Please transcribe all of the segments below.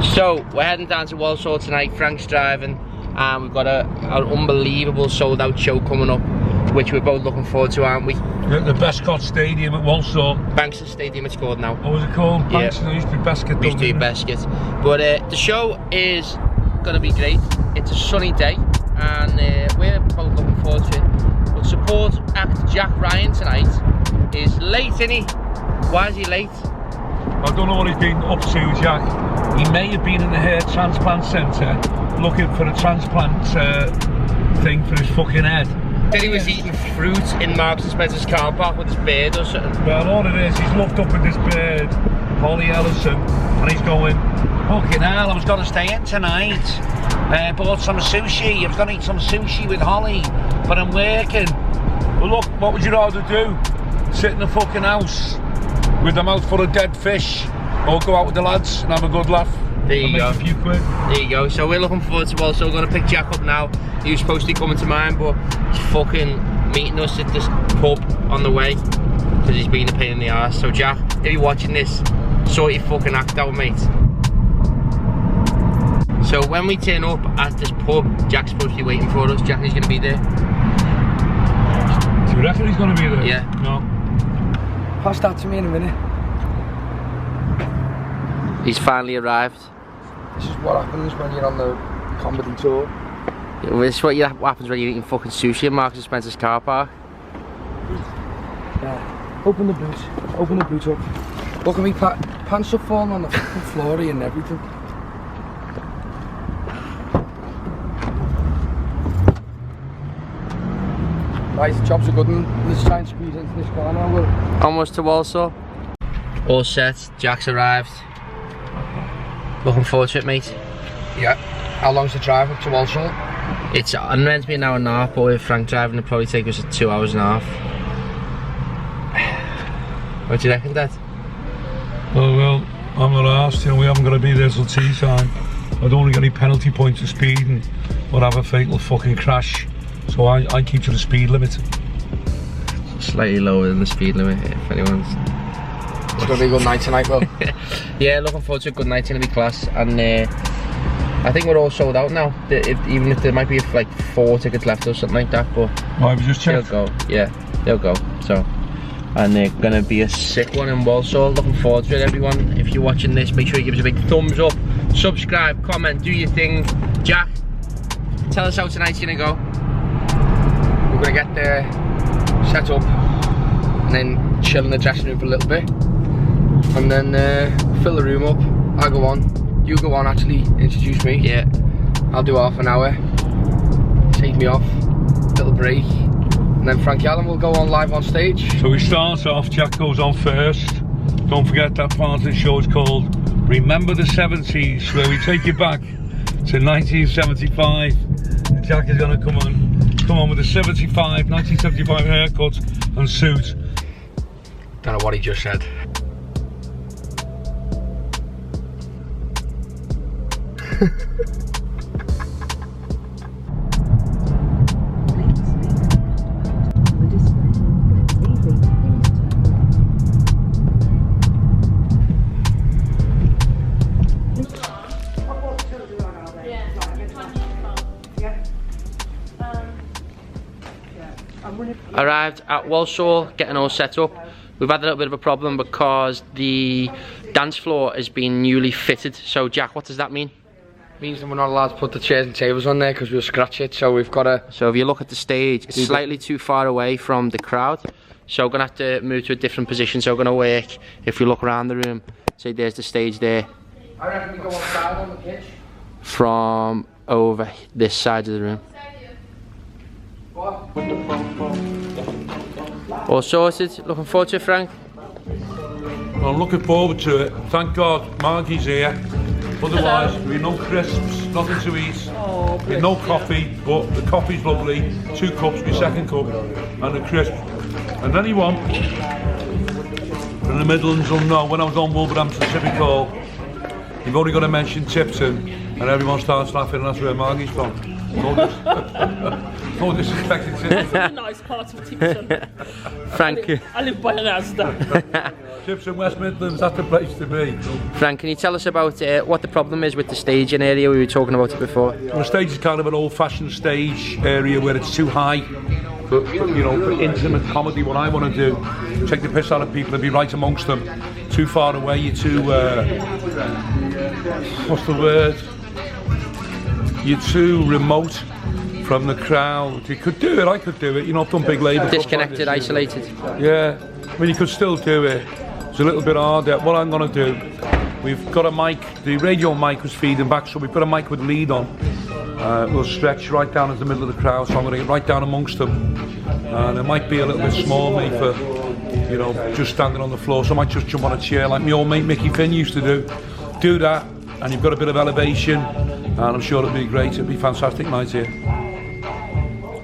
So we're heading down to Walsall tonight. Frank's driving, and we've got an unbelievable sold-out show coming up, which we're both looking forward to, aren't we? The Backstage Stadium at Walsall. Backstage Stadium it's called now. What was it called? Yeah. Backstage. It used to be Basket. We used to do Basket. But the show is going to be great. It's a sunny day, and we're both looking forward to it. But support act Jack Ryan tonight is late, isn't he? Why is he late? I don't know what he's been up to, Jack. He may have been in the hair transplant centre looking for a transplant thing for his fucking head. Then he was eating fruit in Marks and Spencer's car park with his beard or something. Well, all it is, he's looked up at this bird, Holly Ellison, and he's going, fucking hell, I was going to stay in tonight. Bought some sushi. I was going to eat some sushi with Holly, but I'm working. Well, look, what would you rather do? Sit in the fucking house with a mouthful of dead fish, or go out with the lads and have a good laugh? There you go. Make a few quid. There you go. So we're looking forward to also going to pick Jack up now. He was supposed to be coming to mine, but he's fucking meeting us at this pub on the way because he's been a pain in the arse. So Jack, if you're watching this, sort your fucking act out, mate. So when we turn up at this pub, Jack's supposed to be waiting for us. Jack is going to be there. Do you reckon he's going to be there? Yeah. No. Pass that to me in a minute. He's finally arrived. This is what happens when you're on the comedy tour. This is what happens when you're eating fucking sushi in Marks and Spencer's car park. Yeah. Open the boot. Open the boot up. Look at me, pants are falling on the fucking floor here and everything. Right, the jobs are good and let's try and squeeze into this car now, Will. Almost to Walsall. All set, Jack's arrived. Looking forward to it, mate. Yeah. How long's the drive up to Walsall? It's meant to be an hour and a half, but with Frank driving it'll probably take us 2 hours and a half. What do you reckon, Dad? Oh well, I'm not asked, you know, we haven't got to be there till tea time. I don't want to get any penalty points for speeding or have a fatal fucking crash. So I keep to the speed limit. Slightly lower than the speed limit, if anyone's... It's going to be a good night tonight, Will. Yeah, looking forward to a good night, it's going to be class. And I think we're all sold out now. Even if there might be like 4 tickets left or something like that, but... Oh, have you just checked? They'll go, yeah, they'll go, so... And they're going to be a sick one in Walsall. Looking forward to it, everyone. If you're watching this, make sure you give us a big thumbs up, subscribe, comment, do your thing. Jack, tell us how tonight's going to go. We're going to get there, set up, and then chill in the dressing room for a little bit. And then fill the room up. I'll go on. You go on, actually, introduce me. Yeah. I'll do half an hour. Take me off. Little break. And then Frankie Allen will go on live on stage. So we start off, Jack goes on first. Don't forget that part of the show is called Remember the 70s, where we take you back to 1975. And Jack is going to come on with a 1975 haircut and suit. Don't know what he just said. Arrived at Walsall, getting all set up. We've had a little bit of a problem because the dance floor has been newly fitted. So Jack, what does that mean? Means that we're not allowed to put the chairs and tables on there because we'll scratch it, so we've got to... So if you look at the stage, it's slightly too far away from the crowd. So we're going to have to move to a different position. So we're going to work, if we look around the room, say there's the stage there. I reckon we go outside on the pitch. From over this side of the room. What? All sorted, looking forward to it, Frank? Well, I'm looking forward to it. Thank God Margie's here. Otherwise, we've no crisps, nothing to eat. We've no coffee, but the coffee's lovely. 2 cups, my second cup, and a crisp. And anyone from the Midlands will know, when I was on Wolverhampton Civic Hall, you've only got to mention Tipton, and everyone starts laughing, and that's where Margie's from. No disrespect to Tipton. It's a nice part of Tipton. Frank. I live by an Asda. Chips in West Midlands, that's the place to be. Frank, can you tell us about what the problem is with the staging area? We were talking about it before. Well, the stage is kind of an old-fashioned stage area where it's too high. For, you know, for intimate comedy, what I want to do, take the piss out of people and be right amongst them. Too far away, you're too, what's the word? You're too remote from the crowd. You could do it, I could do it, you know, I've done big labour. Disconnected, isolated. Yeah, I mean, you could still do it. It's a little bit harder. What I'm going to do, we've got a mic, the radio mic was feeding back, so we put a mic with lead on. We'll stretch right down into the middle of the crowd, so I'm going to get right down amongst them. And it might be a little bit small, me, for, you know, just standing on the floor, so I might just jump on a chair like my old mate Mickey Finn used to do. Do that, and you've got a bit of elevation, and I'm sure it'll be great. It'll be a fantastic night here.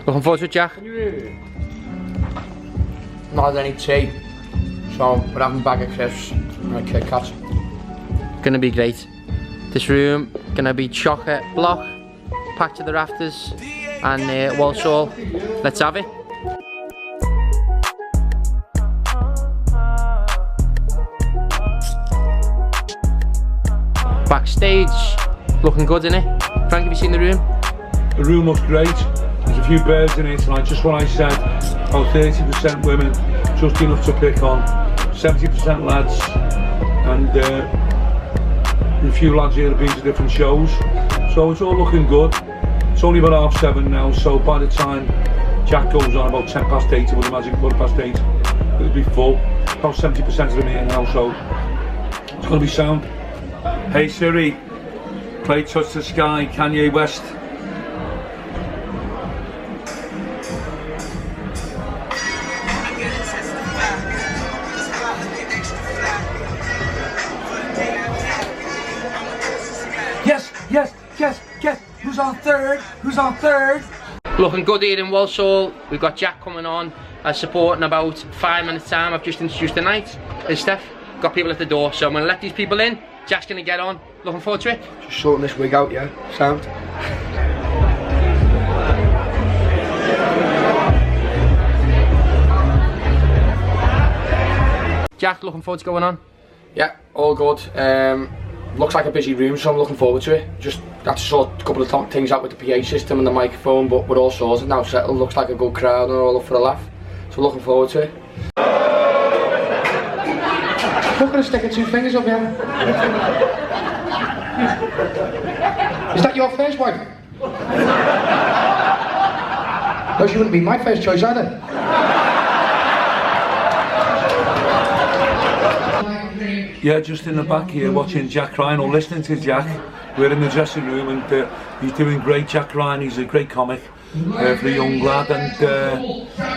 Looking forward to it, Jack? Not had any tea, so we're having a bag of crisps and a Kit Kat. Gonna be great. This room gonna be chocker block, packed to the rafters, and Walsall. Let's have it. Backstage, looking good, isn't it? Frank, have you seen the room? The room looks great. There's a few birds in here tonight, just what I said. About 30% women, just enough to pick on. 70% lads, and a few lads here have been to different shows. So it's all looking good. It's only about 7:30 now, so by the time Jack goes on about 8:10, I would imagine 8:15, it'll be full. About 70% of them here now, so it's going to be sound. Hey Siri, play Touch the Sky, Kanye West. Yes, who's on third? Looking good here in Walsall. We've got Jack coming on as support in about 5 minutes time. I've just introduced the night. Hey Steph, got people at the door, so I'm going to let these people in. Jack's going to get on. Looking forward to it. Just sorting this wig out, yeah? Sound? Jack, looking forward to going on? Yeah, all good. Looks like a busy room, so I'm looking forward to it. Just have to sort a couple of things out with the PA system and the microphone, but we're all sorted now, settled. Looks like a good crowd and all up for a laugh. So looking forward to it. Look at her sticking 2 fingers up here. Is that your first wife? No, she wouldn't be my first choice either. Yeah, just in the back here watching Jack Ryan, or listening to Jack. We're in the dressing room and he's doing great. Jack Ryan, he's a great comic for a young lad, and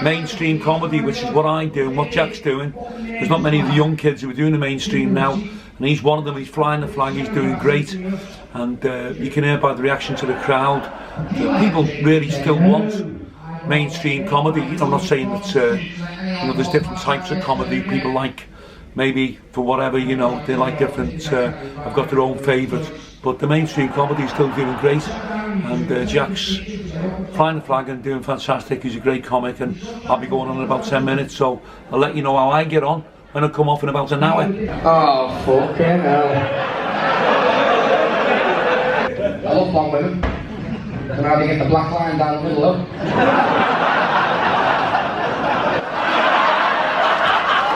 mainstream comedy, which is what I do and what Jack's doing. There's not many of the young kids who are doing the mainstream now, and he's one of them. He's flying the flag, he's doing great, and you can hear by the reaction to the crowd that people really still want mainstream comedy. You know, I'm not saying that you know, there's different types of comedy people like. Maybe for whatever, you know, they like different, I've got their own favourites, but the mainstream comedy is still doing great, and Jack's flying the flag and doing fantastic. He's a great comic, and I'll be going on in about 10 minutes, so I'll let you know how I get on when I come off in about an hour. Oh, fucking hell. I love long women. Don't know how to get the black line down the middle of.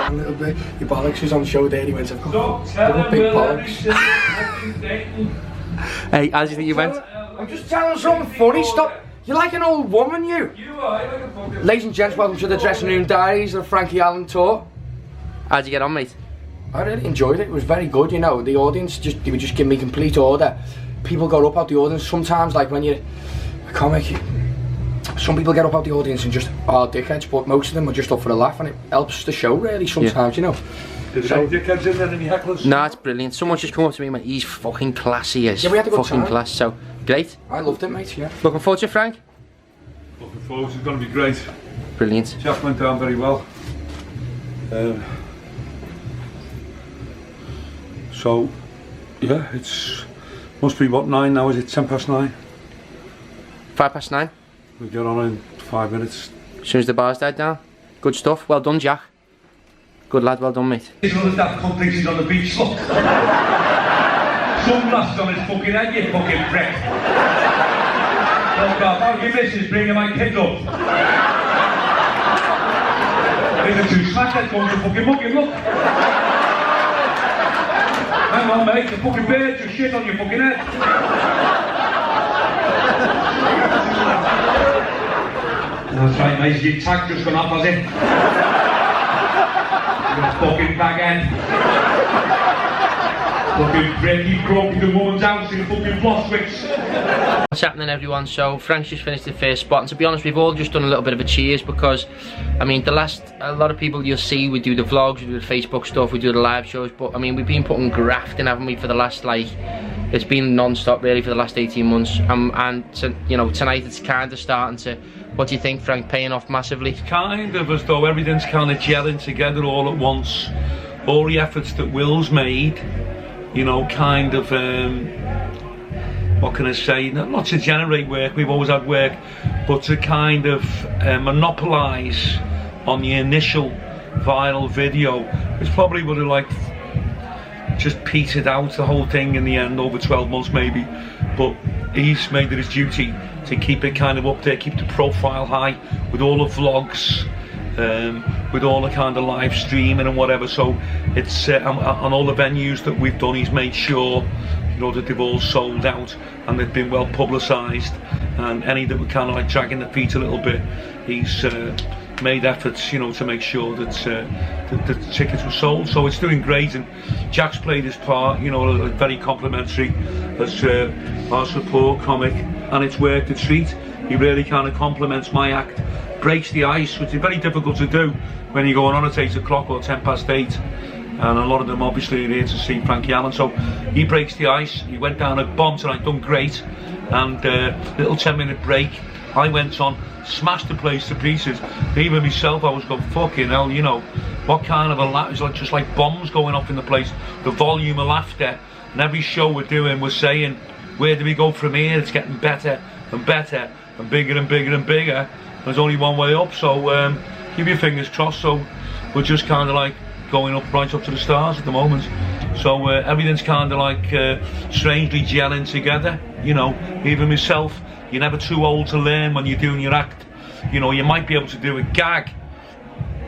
A little bit. Your bollocks was on show there. He went, I've got big bollocks. Hey, how do you think you went? I'm just telling something funny. Stop. You're like an old woman, you. You are. You're like a fucking. Ladies and gents, welcome to the Dressing Room Diaries of Frankie Allen tour. How'd you get on, mate? I really enjoyed it. It was very good, you know. The audience they would just give me complete order. People go up out the audience sometimes, like when you're a comic. Some people get up out the audience and just are dickheads, but most of them are just up for a laugh, and it helps the show really sometimes, you know. There's no dickheads in there, any hecklers? Nah, it's brilliant. Someone just come up to me and went, he's fucking classy, yeah, we had a good fucking time. class, so great. I loved it, mate, yeah. Looking forward to it, Frank? Looking forward, it's going to be great. Brilliant. Jack went down very well. So, yeah, it's must be what, 9 now, is it 9:10? 9:05. We'll get on in 5 minutes. As soon as the bar's died down. Good stuff. Well done, Jack. Good lad, well done, mate. He's another daft cunt thinks he's on the beach, look. Sunglasses on his fucking head, you fucking prick. Oh God, how's your missus bringing my kid up? There's a two smash that comes to fucking mucking, look. Hang on, mate, the fucking bird just shit on your fucking head. That's right, mate, your tag just gone off, has it? You fucking baghead. Fucking Frankie broke into the woman's house in fucking Blosswicks. What's happening, everyone? So Frank's just finished the first spot, and to be honest, we've all just done a little bit of a cheers because, I mean, a lot of people you'll see, we do the vlogs, we do the Facebook stuff, we do the live shows, but I mean, we've been putting graft in, haven't we, for the last, like, it's been non-stop really for the last 18 months, and you know, tonight it's kind of starting to, what do you think, Frank, paying off massively? It's kind of as though everything's kind of gelling together all at once. All the efforts that Will's made, you know, kind of, what can I say, not to generate work, we've always had work, but to kind of monopolise on the initial viral video, which probably would have like just petered out the whole thing in the end over 12 months maybe, but he's made it his duty to keep it kind of up there, keep the profile high with all the vlogs, with all the kind of live streaming and whatever. So it's on all the venues that we've done, he's made sure, you know, that they've all sold out and they've been well publicised, and any that were kind of like dragging their feet a little bit, he's made efforts, you know, to make sure that the tickets were sold. So it's doing great, and Jack's played his part, you know, very complimentary as our support comic, and it's worked a treat. He really kind of complements my act, breaks the ice, which is very difficult to do when you're going on at 8 o'clock or 10 past 8, and a lot of them obviously are here to see Frankie Allen, so he breaks the ice. He went down a bomb tonight, done great, and little 10-minute break, I went on, smashed the place to pieces. Even myself, I was going, fucking hell, you know, what kind of a laugh, it's like just like bombs going off in the place, the volume of laughter, and every show we're doing, we're saying, where do we go from here? It's getting better and better and bigger and bigger and bigger. There's only one way up, so keep your fingers crossed. So we're just kind of like going up, right up to the stars at the moment. So everything's kind of like strangely gelling together, you know. Even myself, you're never too old to learn when you're doing your act. You know, you might be able to do a gag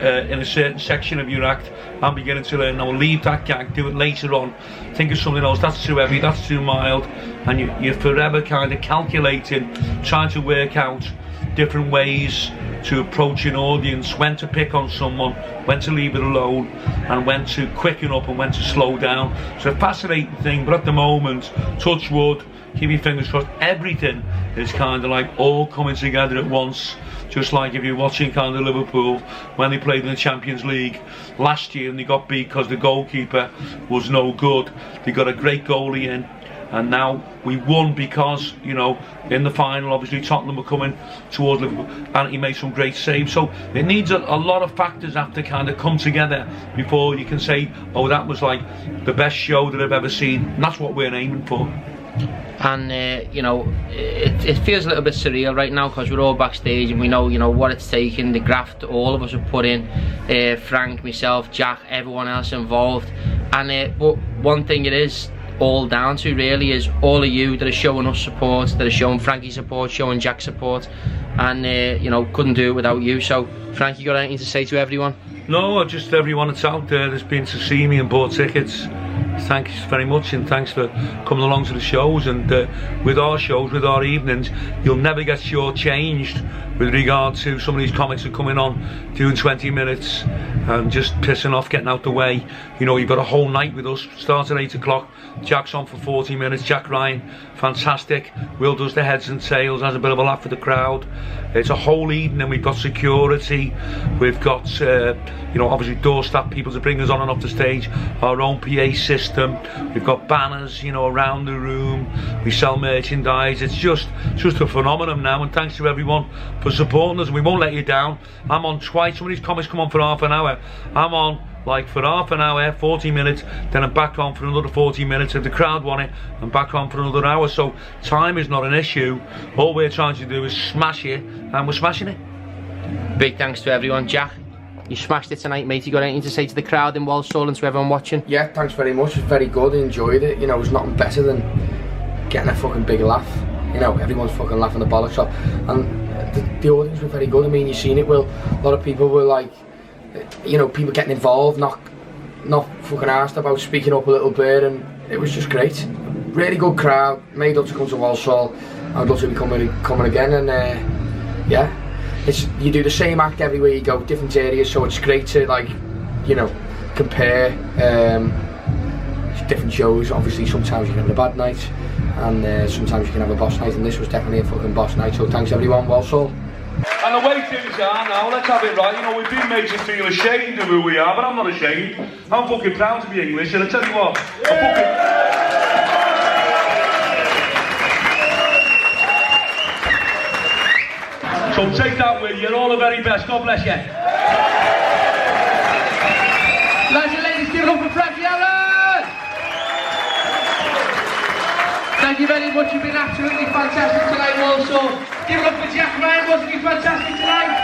in a certain section of your act. I'm beginning to learn, now leave that gag, do it later on, think of something else, that's too heavy, that's too mild, and you're forever kind of calculating, trying to work out different ways to approach an audience, when to pick on someone, when to leave it alone, and when to quicken up and when to slow down. It's a fascinating thing, but at the moment, touch wood, keep your fingers crossed, everything is kind of like all coming together at once. Just like if you're watching kind of Liverpool when they played in the Champions League last year and they got beat because the goalkeeper was no good. They got a great goalie in, and now we won because, you know, in the final obviously Tottenham were coming towards Liverpool and he made some great saves. So it needs a lot of factors have to kind of come together before you can say, oh, that was like the best show that I've ever seen. And that's what we're aiming for. And you know, it feels a little bit surreal right now because we're all backstage and we know, you know, what it's taken, the graft all of us have put in, Frank, myself, Jack, everyone else involved, and but one thing it is all down to really is all of you that are showing us support, that are showing Frankie support, showing Jack support, and you know, couldn't do it without you. So Frank, you got anything to say to everyone? No, just everyone that's out there that's been to see me and bought tickets. Thanks very much, and thanks for coming along to the shows. And with our shows, with our evenings, you'll never get shortchanged with regard to some of these comics that are coming on doing 20 minutes and just pissing off, getting out the way. You know, you've got a whole night with us, starts at 8 o'clock, Jack's on for 40 minutes, Jack Ryan, fantastic. Will does the heads and tails, has a bit of a laugh with the crowd. It's a whole evening, we've got security, we've got, you know, obviously door staff people to bring us on and off the stage, our own PA system, we've got banners, you know, around the room, we sell merchandise. It's just a phenomenon now, and thanks to everyone for supporting us, and we won't let you down. I'm on twice, some of these comics come on for half an hour, I'm on like for half an hour, 40 minutes, then I'm back on for another 40 minutes. If the crowd want it, I'm back on for another hour. So time is not an issue. All we're trying to do is smash it, and we're smashing it. Big thanks to everyone. Jack? You smashed it tonight, mate. You got anything to say to the crowd in Walsall and to everyone watching? Yeah, thanks very much. It was very good. I enjoyed it. You know, there's nothing better than getting a fucking big laugh. You know, everyone's fucking laughing the bollocks off. And the audience were very good. I mean, you've seen it. Well, a lot of people were like, you know, people getting involved, not fucking asked about speaking up a little bit, and it was just great. Really good crowd. Made up to come to Walsall. I'd love to be coming again, and yeah. You do the same act everywhere you go, different areas, so it's great to, like, you know, compare different shows. Obviously sometimes you can have a bad night, and sometimes you can have a boss night, and this was definitely a fucking boss night, so thanks everyone, Walsall. And the way things are now, let's have it right. You know, we've been made to feel ashamed of who we are, but I'm not ashamed. I'm fucking proud to be English, and I tell you what, so take that with you. You're all the very best. God bless you. Lads and ladies, give it up for Frankie. Thank you very much. You've been absolutely fantastic tonight, Walsall. Give it up for Jack Ryan. Wasn't he fantastic tonight?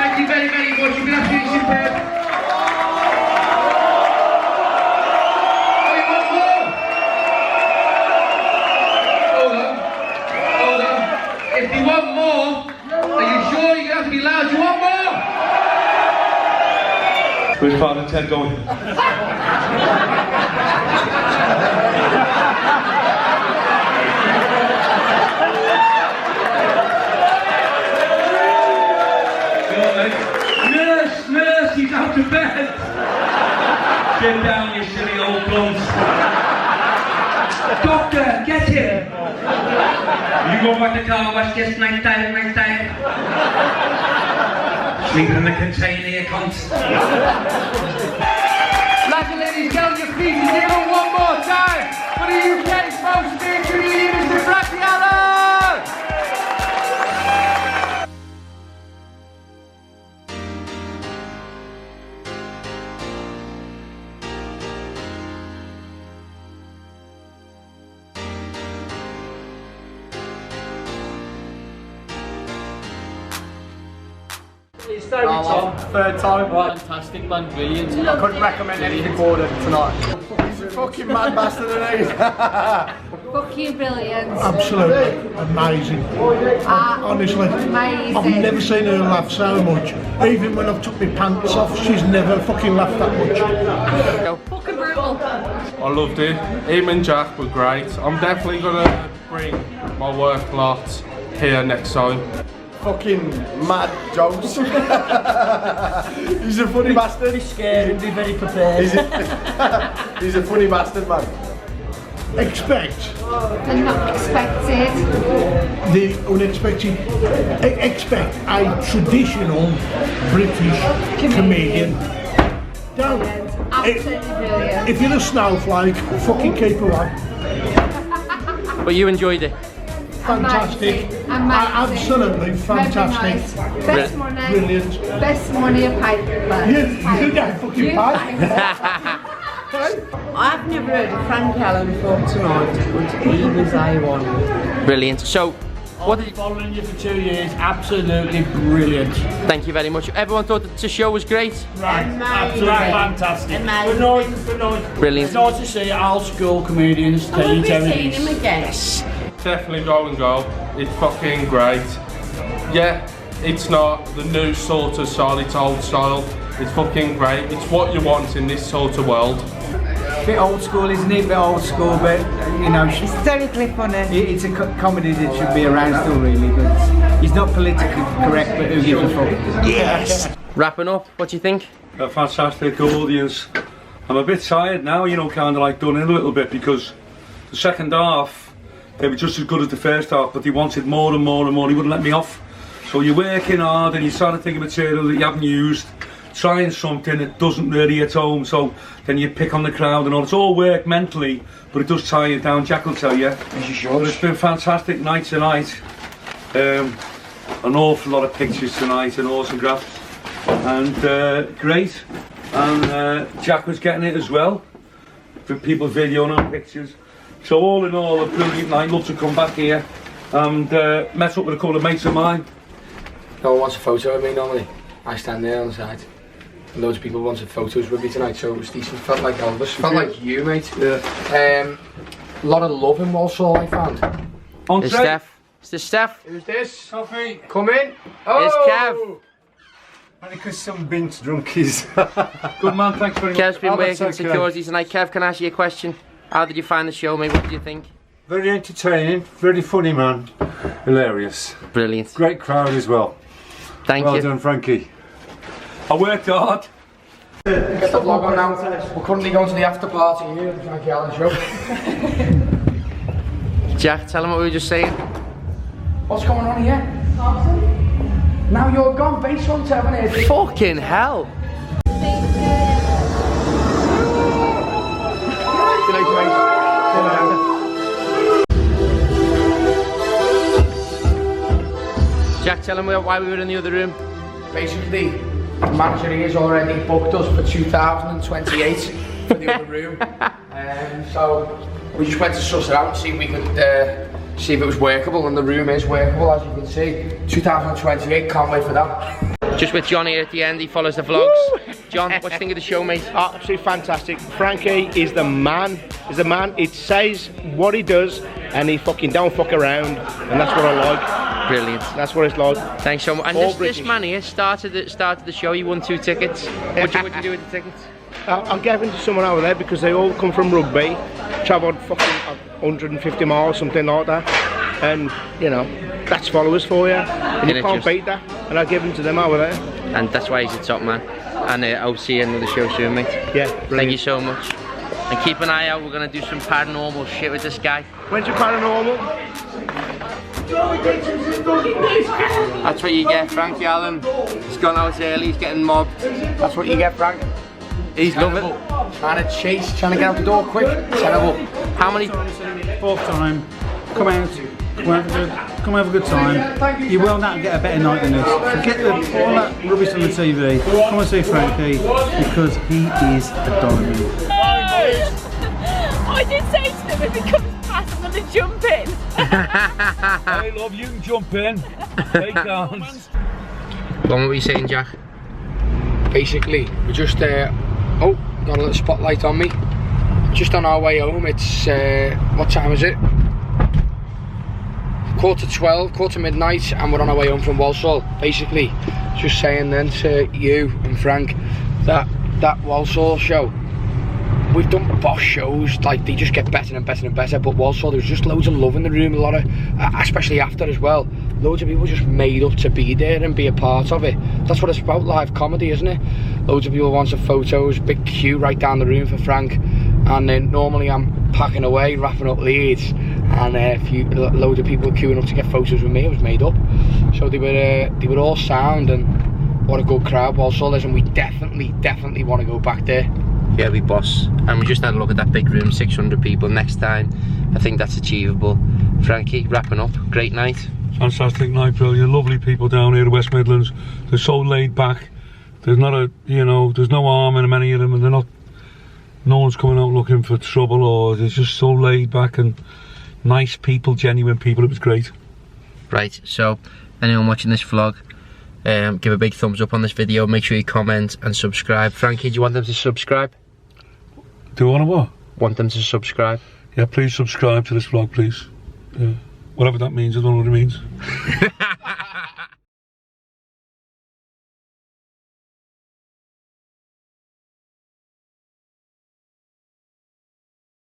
Thank you very, very much. You've been absolutely superb. If you want more, are you sure you're going to have to be loud? You want more? Where's Father Ted going? Nurse, he's out of bed. Get down, you silly old blunts. Doctor, get him. You go back to car wash, just night time. Sleep in the container, you cunt. Lads and ladies, get on your feet and give it one more time for the UK's most dear comedian, Mr. Frankie Allen! Third time. Fantastic, man, brilliant. I couldn't recommend anything more than tonight. He's a fucking mad bastard, isn't he? Fucking brilliant. Absolutely amazing. Honestly, amazing. I've never seen her laugh so much. Even when I've took my pants off, she's never fucking laughed that much. Fucking brutal. I loved it. Him and Jack were great. I'm definitely gonna bring my work lot here next time. Fucking mad jokes. He's a funny bastard. Be scared and be very prepared. He's a funny bastard, man. Expect And not expected. the unexpected. Expect a traditional British comedian. Don't. Absolutely brilliant. If you're a snowflake, fucking keep away. But you enjoyed it? Fantastic. Amazing. Absolutely fantastic. Nice. Best money. Brilliant. Best money of paper. You don't fucking pay. I've never heard of Frankie Allen before tonight, but he was A1. Brilliant. So, what I've did been following you for 2 years, absolutely brilliant. Thank you very much. Everyone thought that the show was great? Right, Amazing. absolutely fantastic. Amazing. Good night. Brilliant. It's nice to see old school comedians I will be telling seeing him again. Definitely go. It's fucking great. Yeah, it's not the new sort of style, it's old style. It's fucking great. It's what you want in this sort of world. Bit old school, isn't it? Bit old school, but you know, Hysterically funny. it's a comedy that should be around still, really. But he's not politically correct, but who gives a fuck? Yes. Wrapping up, what do you think? A fantastic audience. I'm a bit tired now, you know, kind of like done in a little bit, because the second half, they were just as good as the first half, but they wanted more and more and more. He wouldn't let me off. So you're working hard and you're trying to think of material that you haven't used, trying something that doesn't really hit home, so then you pick on the crowd and all. It's all work mentally, but it does tie you down. Jack will tell you. But it's been a fantastic night tonight. An awful lot of pictures tonight and autographs, and great. And Jack was getting it as well, for people videoing and pictures. So all in all, a brilliant night. Love to come back here and met up with a couple of mates of mine. No one wants a photo of me normally. I stand there on the side. And loads of people wanted photos with me tonight, so it was decent. Felt like Elvis. Felt like you, mate. Yeah. A lot of love in Walsall, I found. It's Steph. It's the Steph. Who's this? Coffee. Come in. Oh! It's Kev. Only because some bint drunkies. Good man, thanks very much. Kev's been working okay. security tonight. Kev, can I ask you a question? How did you find the show, mate? What did you think? Very entertaining, very funny man. Hilarious. Brilliant. Great crowd as well. Thank you. Well done, Frankie. I worked hard. Get the vlog on now. We're currently going to the after party here at the Frankie Allen show. Jack, tell him what we were just saying. What's going on here? Now you're gone, base hunter, haven't you? Fucking hell. Jack, tell him why we were in the other room. Basically, the manager has already booked us for 2028 for the other room. So we just went to suss it out and see if we could see if it was workable, and the room is workable, as you can see. 2028, can't wait for that. Just with John here at the end, he follows the vlogs. Woo! John, what do you think of the show, mate? Oh, absolutely fantastic. Frankie is the man. He's the man. It says what he does, and he fucking don't fuck around, and that's what I like. Brilliant. That's what it's like. Thanks so much. And this man here started the show. He won 2 tickets. What'd you do with the tickets? I gave them to someone over there because they all come from rugby, travelled fucking 150 miles, something like that. And, you know, that's followers for you. And you can't beat that. And I give them to them over there. And that's why he's a top man. And I'll see you in another show soon, mate. Yeah, brilliant. Thank you so much. And keep an eye out, we're going to do some paranormal shit with this guy. When's your paranormal? That's what you get, Frankie Allen. He's gone out early, he's getting mobbed. That's what you get, Frank. He's loving it. Trying to chase, trying to get out the door quick. Terrible. How many? 4th time. Come out. Come have a good time. You will not get a better night than this. Forget all that rubbish on the TV. Come and see Frankie because he is a diamond. I did say to them, if he comes past, I'm going to jump in. Hey love, you can jump in. They can't. What were you saying, Jack? Basically, we're just oh, got a little spotlight on me. Just on our way home. It's what time is it? 12:15, quarter to midnight, and we're on our way home from Walsall. Basically, just saying then to you and Frank that Walsall show, we've done boss shows, like they just get better and better and better, but Walsall, there was just loads of love in the room, a lot of, especially after as well, loads of people just made up to be there and be a part of it. That's what it's about, live comedy, isn't it? Loads of people wanted photos, big queue right down the room for Frank, and then normally I'm packing away, wrapping up leads, and loads of people queuing up to get photos with me. It was made up, so they were all sound, and what a good crowd Walsall is, and we definitely want to go back there. Yeah, we boss. And we just had a look at that big room, 600 people. Next time, I think that's achievable. Frankie, wrapping up, great night. Fantastic night, brilliant. Lovely people down here in West Midlands. They're so laid back. There's not a, you know, there's no harm in many of them, and they're not, no one's coming out looking for trouble, or they're just so laid back and nice people, genuine people. It was great. Right, so anyone watching this vlog, give a big thumbs up on this video, make sure you comment and subscribe. Frankie, do you want them to subscribe? Do you want to what? Want them to subscribe? Yeah, please subscribe to this vlog, please. Yeah. Whatever that means, I don't know what it means.